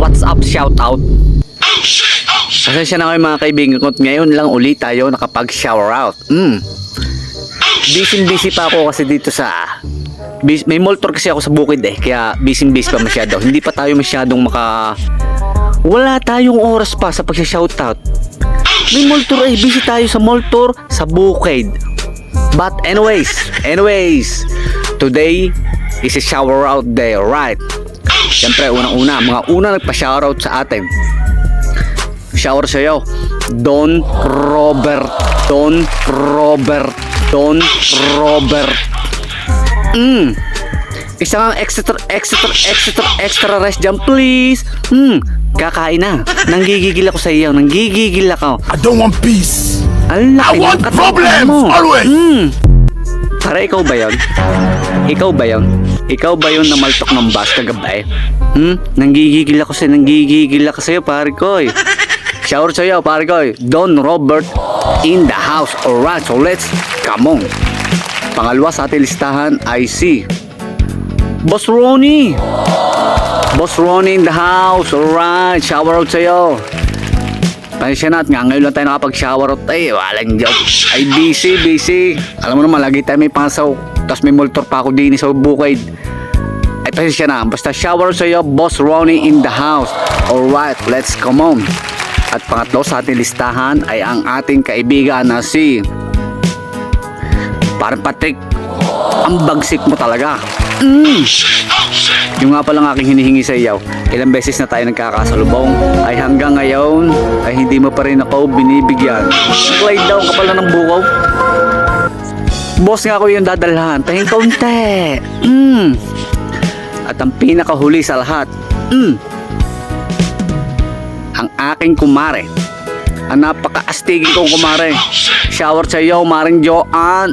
what's up shoutout. Pasensya na kayo mga kaibigan ko, ngayon lang ulit tayo nakapag-shoutout. Busy pa ako kasi dito sa may moltor kasi ako sa bukid kaya busy pa masyado. Hindi pa tayo masyadong wala tayong oras pa sa pag-shoutout. May moltor busy tayo sa moltor sa bukid. But anyways, today is a shoutout day, right? Siyempre, mga nagpa-shoutout sa atin. Shower sa'yo, Don Robert. Isang extra rest dyan, please. Kakain na. Nanggigigil ako sa iyo. I don't want peace. Ang I laki want ng problems mo. always. Para ikaw ba yun? Ikaw ba yun na maltok ng bus kagabi? Nanggigigil ako sa'yo, pare ko. Shower sa'yo, pare ko. Don Robert in the house. Alright, so let's come on. Pangalawa sa ating listahan ay si Boss Ronnie in the house. Alright, shower out sa'yo. Pasensya na at ngayon lang tayo nakapag-shower out. Walang joke. Ay, busy. Alam mo naman, lagi tayo may pasaw. Tapos may moltor pa ako din sa bukid. Ay, pasensya na. Basta shower sa'yo, Boss Ronnie in the house. Alright, let's come on. At pangatlo sa ating listahan ay ang ating kaibigan na si Parang Patrick. Ang bagsik mo talaga. Yung nga palang aking hinihingi sa iyo, ilang beses na tayo nagkakasalubong, ay hanggang ngayon ay hindi mo pa rin ako binibigyan. Glide down ka pala ng bukaw. Boss nga ako yung dadalhan, pahing kaunti. At ang pinakahuli sa lahat, ang aking kumare, ang napaka-astigin kong kumare. Shower sa iyo, Maring Joanne.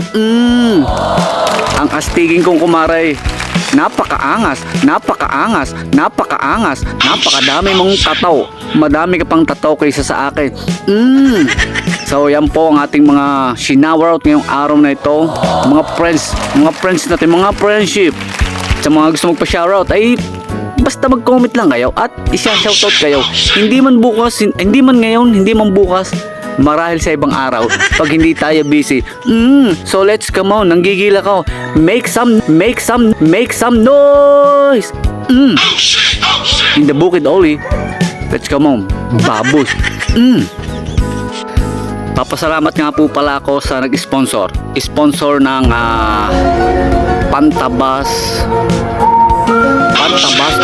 Ang astigin kong kumare. Napakaangas. Napakadami mong tataw. Madami ka pang tataw kaysa sa akin. So yan po ang ating mga shinower out ngayong araw na ito. Mga friends natin, mga friendship. Sa mga gusto magpa-shoutout ay basta mag-comment lang kayo at isa-shoutout kayo. Hindi man ngayon, hindi man bukas, marahil sa ibang araw pag hindi tayo busy. So let's come on, nanggigil ako. Make some noise. In the bukid only. Let's come on, babos. Papasalamat nga po pala ako sa nag-sponsor ng Pantabas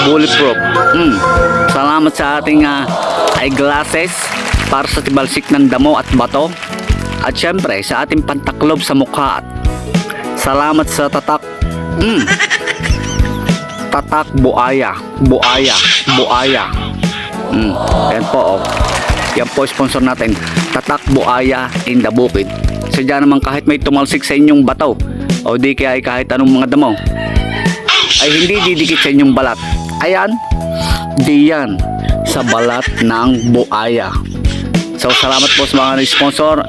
Bulletproof. Salamat sa ating eyeglasses para sa tibalsik ng damo at bato. At syempre sa ating pantaklob sa mukha. Salamat sa tatak. Tatak buaya. Yan po Yan po sponsor natin. Tatak buaya in the bukid. Sadya naman kahit may tumalsik sa inyong bato o di kaya kahit anong mga damo ay hindi didikit sa inyong balat. Ayan, diyan sa balat ng buaya. So salamat po sa mga sponsor.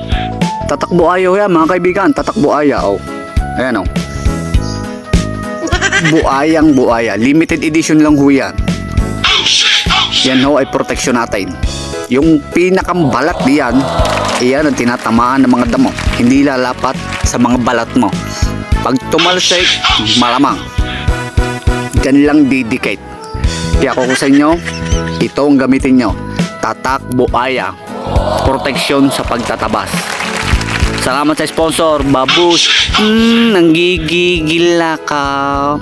Tatak buaya yan mga kaibigan. Tatak buaya ayan buaya. Limited edition lang ho yan. Yan ay protection natin. Yung pinakambalat diyan, iyan ang tinatamaan ng mga damo. Hindi lalapat sa mga balat mo. Pag tumalsik, malamang dyan lang didikit. Kaya ako sa inyo, ito ang gamitin nyo. Tatak buaya. Proteksyon sa pagtatabas. Salamat sa sponsor, Babus. Nanggigigil ka.